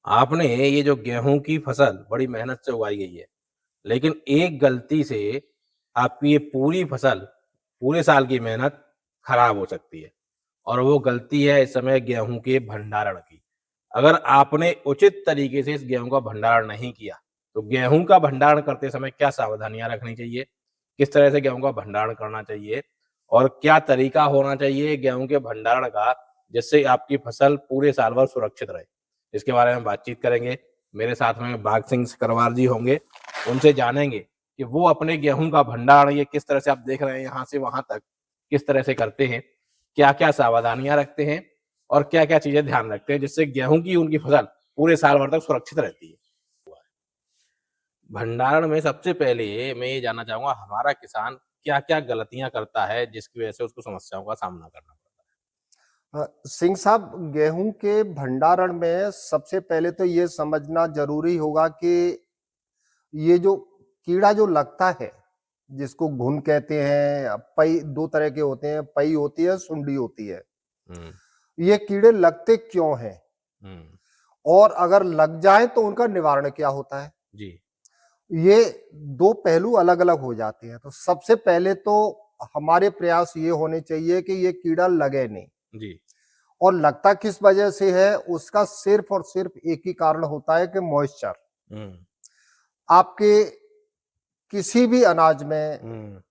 आपने ये जो गेहूँ की फसल बड़ी मेहनत से उगाई गई है, लेकिन एक गलती से आपकी ये पूरी फसल, पूरे साल की मेहनत खराब हो सकती है और वो गलती है इस समय गेहूँ के भंडारण की। अगर आपने उचित तरीके से इस गेहूँ का भंडारण नहीं किया, तो गेहूँ का भंडारण करते समय क्या सावधानियाँ रखनी चाहिए? किस तरह से गेहूँ का भंडारण करना चाहिए? और क्या तरीका होना चाहिए गेहूँ के भंडारण का, जिससे आपकी फसल पूरे साल भर सुरक्षित रहे? इसके बारे में बातचीत करेंगे। मेरे साथ में भाग सिंह सिकरवार जी होंगे, उनसे जानेंगे कि वो अपने गेहूँ का भंडारण ये किस तरह से आप देख रहे हैं यहाँ से वहाँ तक, किस तरह से करते हैं? क्या-क्या सावधानियाँ रखते हैं? और क्या-क्या चीज़ें ध्यान रखते हैं जिससे गेहूँ की उनकी फसल पूरे साल भर तक सुरक्षित रहती है? भंडारण में सबसे पहले मैं ये जानना चाहूँगा हमारा किसान क्या-क्या गलतियाँ करता है जिसकी वजह से उसको समस्याओं का सामना करना पड़ता सिंह साहब, गेहूं के भंडारण में सबसे पहले तो ये समझना जरूरी होगा कि ये जो कीड़ा जो लगता है, जिसको घुन कहते हैं, पई दो तरह के होते हैं, पई होती है, सुंडी होती है। है? हुँ, ये कीड़े लगते क्यों हैं हुँ, और अगर लग जाए तो उनका निवारण क्या होता है? जी, ये दो पहलू अलग अलग हो जाते हैं। तो सबसे पहले तो हमारे प्रयास ये होने चाहिए कि ये कीड़ा लगे नहीं। जी, और लगता किस वजह से है, उसका सिर्फ और सिर्फ एक ही कारण होता है कि मॉइस्चर। हुँ, आपके किसी भी अनाज में हुँ।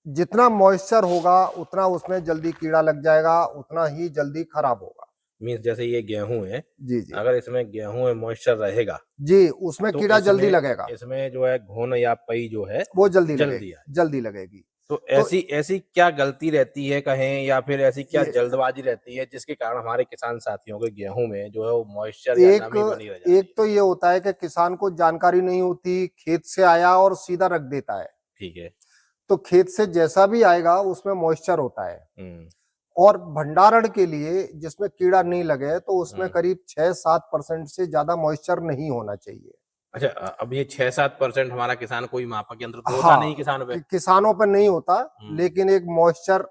जितना मॉइस्चर होगा उतना उसमें जल्दी कीड़ा लग जाएगा, उतना ही जल्दी खराब होगा। मीन्स जैसे ये गेहूँ है, जी जी अगर इसमें गेहूँ में मॉइस्चर रहेगा, जी, उसमें तो कीड़ा जल्दी इसमें लगेगा, इसमें जो है घुन या पई जो है, वो जल्दी जल्दी लगेगी, आएगी। जल्दी लगेगी। तो तो ऐसी ऐसी क्या गलती रहती है कहें या फिर ऐसी क्या ये जल्दबाज़ी रहती है जिसके कारण हमारे किसान साथियों के गेहूँ में जो है वो मॉइस्चर या एक नमी बनी रह जाती एक है? तो ये होता है कि किसान को जानकारी नहीं होती, खेत से आया और सीधा रख देता है। ठीक है। तो खेत से जैसा भी आएगा उसमें मॉइस्चर होता है। हुँ, और भंडारण के लिए जिसमें कीड़ा नहीं लगे तो उसमें हुँ। करीब 6-7% से ज्यादा मॉइस्चर नहीं होना चाहिए। अच्छा अब ये 6-7% हमारा किसान कोई मापक यंत्र तो होता नहीं हाँ, किसान पे? किसानों पर नहीं होता, हुँ, लेकिन एक मॉइस्चर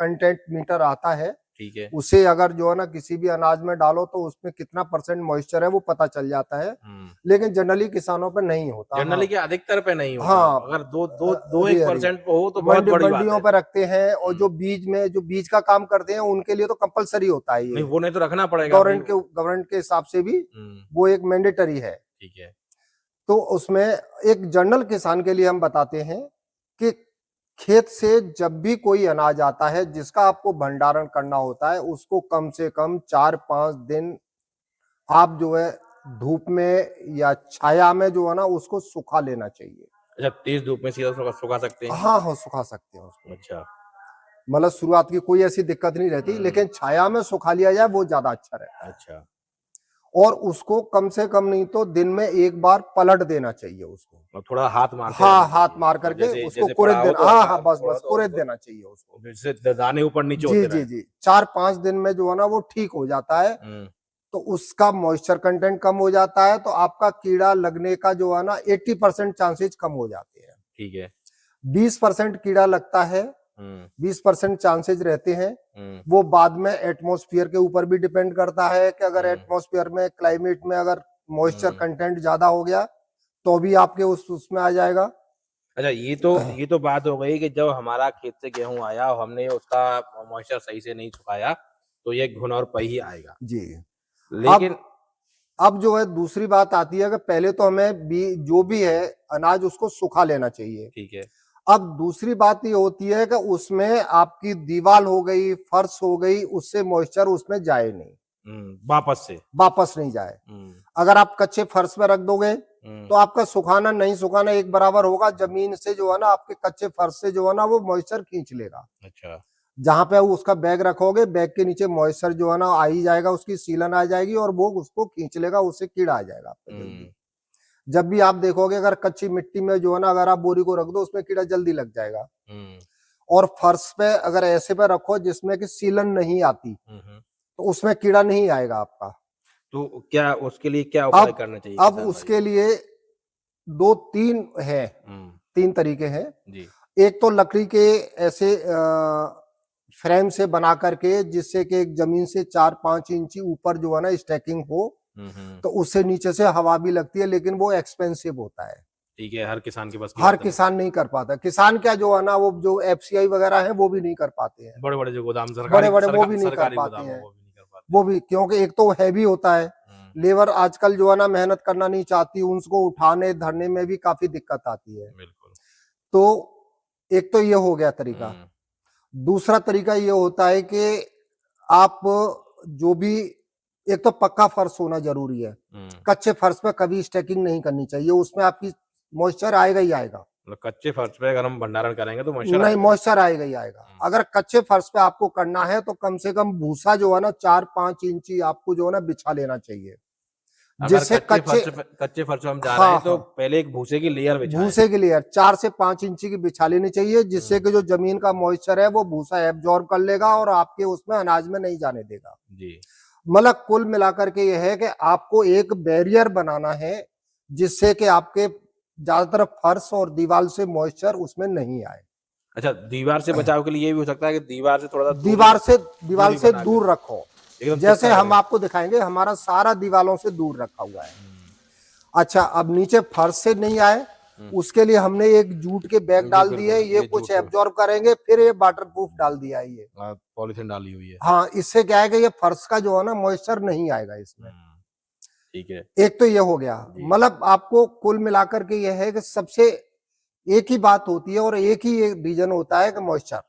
कंटेंट मीटर आता है। ठीक है। उसे अगर जो है ना किसी भी अनाज में डालो तो उसमें कितना परसेंट मॉइस्चर है वो पता चल जाता है। हुँ। लेकिन जनरली किसानों पर नहीं होता। हाँ जनरली क्या अधिकतर पे नहीं होता। हाँ, अगर 2-1 रेयर ही परसेंट पे हो तो बहुत बड़ी बात मंडियों है। पे रखते हैं, और हुँ। जो बीज का काम करते हैं उनके लिए तो कंपलसरी होता है नहीं ये। वो नहीं तो रखना पड़ेगा भई। गवर्नमेंट के हिसाब से भी हुँ, वो एक मैंडेटरी है। ठीक है। तो उसमें एक जनरल किसान के लिए हम बताते हैं कि खेत से जब भी कोई अनाज आता है जिसका आपको भंडारण करना होता है, उसको कम से कम 4-5 दिन आप जो है धूप में या छाया में जो है ना उसको सुखा लेना चाहिए। अच्छा तेज़ धूप में सीधा सुखा सकते हैं? हाँ हाँ, सुखा सकते हैं उसको। अच्छा। मतलब शुरुआत की कोई ऐसी दिक्कत नहीं रहती, हुँ, लेकिन छाया में सुखा लिया जाए वो ज्यादा अच्छा रहता है। अच्छा। और उसको कम से कम नहीं तो दिन में एक बार पलट देना चाहिए उसको। और थोड़ा हाथ मारते रहना हाँ, हाथ चाहिए मार और करके जैसे उसको जैसे कुरेद पड़ा हो देना। तो हाँ हल्का हाँ, बस थोड़ा बस सा कुरेद उसको देना चाहिए उसको। जिससे दाने ऊपर नीचे जी होते जी रहें। जी, 4-5 दिन में जो है ना वो ठीक हो जाता है। हुँ, तो उसका मॉइस्चर कंटेंट कम हो जाता है, तो आपका कीड़ा लगने का जो है ना 80% चांसेस कम हो जाते हैं। ठीक है। 20% कीड़ा लगता है, हुँ, 20% चांसेस रहते हैं। हुँ, वो बाद में एटमॉस्फेयर के ऊपर भी डिपेंड करता है कि अगर हुँ, एटमॉस्फेयर में क्लाइमेट में अगर मॉइस्चर हुँ। कंटेंट ज्यादा हो गया तो भी आपके उसमें आ जाएगा। अच्छा ये तो बात हो गई कि जब हमारा खेत से गेहूँ आया और हमने उसका मॉइस्चर सही से नहीं सुखाया, तो ये घुन और पई ही आएगा। जी। अब लेकिन अब जो है दूसरी बात आती है कि पहले तो हमें जो भी है अनाज उसको सुखा लेना चाहिए। ठीक है। अब दूसरी बात ये होती है कि उसमें आपकी दीवार हो गई, फर्श हो गई, उससे मॉइस्चर उसमें जाए नहीं, वापस से। वापस नहीं जाए। हुँ, अगर आप कच्चे फर्श में रख दोगे हुँ, तो आपका सुखाना नहीं सुखाना एक बराबर होगा। जमीन से जो है ना आपके कच्चे फर्श से जो है ना वो मॉइस्चर खींच लेगा। अच्छा। जहां पे उसका बैग रखोगे, बैग के नीचे मॉइस्चर जो है ना आ ही जाएगा, उसकी सीलन आ जाएगी और वो उसको खींच लेगा, उससे कीड़ा आ जाएगा आपका जल्दी। हुँ, जब भी आप देखोगे अगर कच्ची मिट्टी में जो है ना अगर आप बोरी को रख दो उसमें कीड़ा जल्दी लग जाएगा। हुँ, और फर्श पे अगर ऐसे पे रखो जिसमें कि सीलन नहीं आती हुँ, हुँ। तो उसमें कीड़ा नहीं आएगा आपका। तो क्या उसके लिए क्या उपाय अब करना चाहिए अब किसान भाइयों उसके को? लिए 2-3 है, हुँ, 3 तरीके हैं। जी, एक तो लकड़ी के ऐसे फ्रेम से बना करके जिससे कि एक जमीन से 4-5 इंची ऊपर जो है ना स्टैकिंग हो, तो उससे नीचे से हवा भी लगती है, लेकिन वो एक्सपेंसिव होता है। ठीक है, हर किसान के पास हर किसान नहीं कर पाता। किसान क्या जो है ना, वो जो एफसीआई वगैरह है वो भी नहीं कर पाते हैं। बड़े बड़े जो गोदाम बड़े बड़े वो भी नहीं कर सरकारी पाते गोदाम हैं। वो भी नहीं कर पाते। वो भी क्योंकि एक तो हैवी होता है, लेबर आजकल जो है ना मेहनत करना नहीं चाहती, उनको उठाने धरने में भी काफी दिक्कत आती है। बिल्कुल। तो एक तो ये हो गया तरीका। दूसरा तरीका ये होता है कि आप जो भी, एक तो पक्का फर्श होना जरूरी है। कच्चे फर्श पे कभी स्टैकिंग नहीं करनी चाहिए, उसमें आपकी मॉइस्चर आएगा ही आएगा। मतलब कच्चे फर्श पे अगर हम भंडारण करेंगे तो मॉइस्चर नहीं, मॉइस्चर आएगा ही आएगा। अगर कच्चे फर्श पे आपको करना है तो कम से कम भूसा जो है ना 4-5 इंची आपको जो है ना बिछा लेना चाहिए, जिससे कच्चे फर्श पे हम जा रहे हैं तो पहले एक भूसे की लेयर बिछाएं। भूसे की लेयर 4 से 5 इंची की बिछा लेनी चाहिए, जिससे कि जो जमीन का मॉइस्चर है वो भूसा एब्जॉर्ब कर लेगा और आपके उसमें अनाज में नहीं जाने देगा जी। मतलब कुल मिलाकर के यह है कि आपको एक बैरियर बनाना है, जिससे कि आपके ज्यादातर फर्श और दीवार से मॉइस्चर उसमें नहीं आए। अच्छा, दीवार से बचाव के लिए ये भी हो सकता है कि दीवार से थोड़ा दीवार से दूर रखो। जैसे हम आपको दिखाएंगे, हमारा सारा दीवारों से दूर रखा हुआ है। अच्छा, अब नीचे फर्श से नहीं आए, उसके लिए हमने एक जूट के बैग डाल दिए, ये कुछ एब्जॉर्ब करेंगे, फिर ये वाटरप्रूफ डाल दिया है, ये पॉलीथीन डाली हुई है। हाँ, इससे क्या है कि ये फर्श का जो है ना मॉइस्चर नहीं आएगा इसमें। ठीक है, एक तो ये हो गया। मतलब आपको कुल मिलाकर के ये है कि सबसे एक ही बात होती है और एक ही एक रीजन होता है कि मॉइस्चर।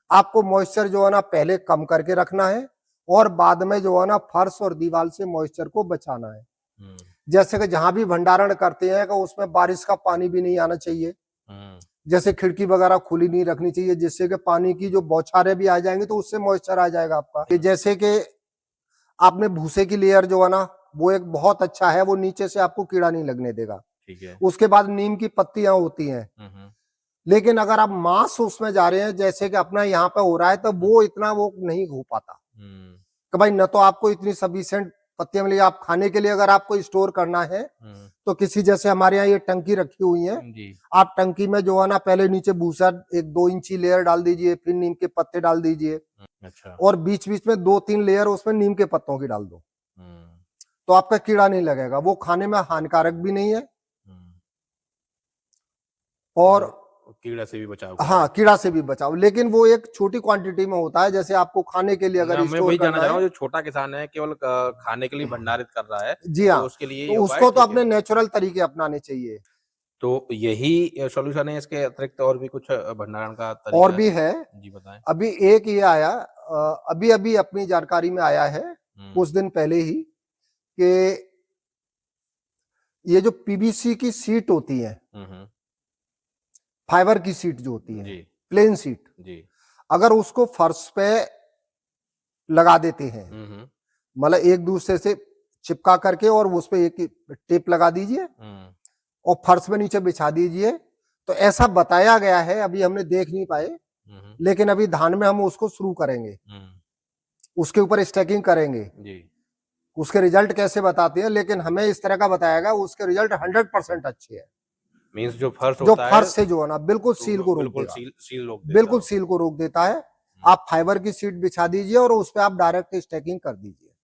आपको मॉइस्चर जो है ना पहले कम करके रखना है और बाद में जो है ना फर्श और दीवार से मॉइस्चर को बचाना है। जैसे कि जहां भी भंडारण करते हैं कि उसमें बारिश का पानी भी नहीं आना चाहिए, जैसे खिड़की वगैरह खुली नहीं रखनी चाहिए, जिससे कि पानी की जो बौछारें भी आ जाएंगी तो उससे मॉइस्चर आ जाएगा आपका। जैसे कि आपने भूसे की लेयर जो है ना वो एक बहुत अच्छा है, वो नीचे से आपको कीड़ा नहीं लगने देगा। ठीक है। उसके बाद नीम की पत्तियां होती हैं, लेकिन अगर आप मांस उसमें जा रहे हैं जैसे कि अपना यहाँ पे हो रहा है, तो वो इतना वो नहीं हो पाता कि भाई न तो आपको इतनी सफिशिएंट पत्तियां मिली। आप खाने के लिए अगर आपको स्टोर करना है तो किसी, जैसे हमारे यहाँ ये टंकी रखी हुई है, आप टंकी में जो है ना पहले नीचे भूसा 1-2 इंची लेयर डाल दीजिए, फिर नीम के पत्ते डाल दीजिए। अच्छा। और बीच बीच में 2-3 लेयर उसमें नीम के पत्तों की डाल दो, तो आपका कीड़ा नहीं लगेगा, वो खाने में हानिकारक भी नहीं है और कीड़ा से भी बचाव। हाँ, कीड़ा से भी बचाओ, लेकिन वो एक छोटी क्वांटिटी में होता है। जैसे आपको खाने के लिए अगर मैं वही जानना चाह रहा हूँ, जो छोटा किसान है केवल खाने के लिए भंडारित कर रहा है, जी हाँ, तो उसके लिए तो उसको तो अपने नेचुरल तरीके अपनाने चाहिए। तो यही सॉल्यूशन है, इसके अतिरिक्त और भी कुछ भंडारण का तरीका और भी है? जी बताएं। अभी एक ये आया, अभी अभी अपनी जानकारी में आया है कुछ दिन पहले ही, कि ये जो पीवीसी की सीट होती है, फाइबर की सीट जो होती है, प्लेन सीट जी, अगर उसको फर्श पे लगा देते हैं, मतलब एक दूसरे से चिपका करके और उस पे एक टेप लगा दीजिए और फर्श में नीचे बिछा दीजिए, तो ऐसा बताया गया है, अभी हमने देख नहीं पाए, लेकिन अभी धान में हम उसको शुरू करेंगे, उसके ऊपर स्टैकिंग करेंगे जी। उसके रिजल्ट कैसे बताते हैं, लेकिन हमें इस तरह का बताया गया, उसके रिजल्ट 100% अच्छे है। मींस जो फर्श से जो है ना बिल्कुल सील को रोक देगा, बिल्कुल सील को रोक देता है। आप फाइबर की सीट बिछा दीजिए और उस पर आप डायरेक्ट स्टैकिंग कर दीजिए।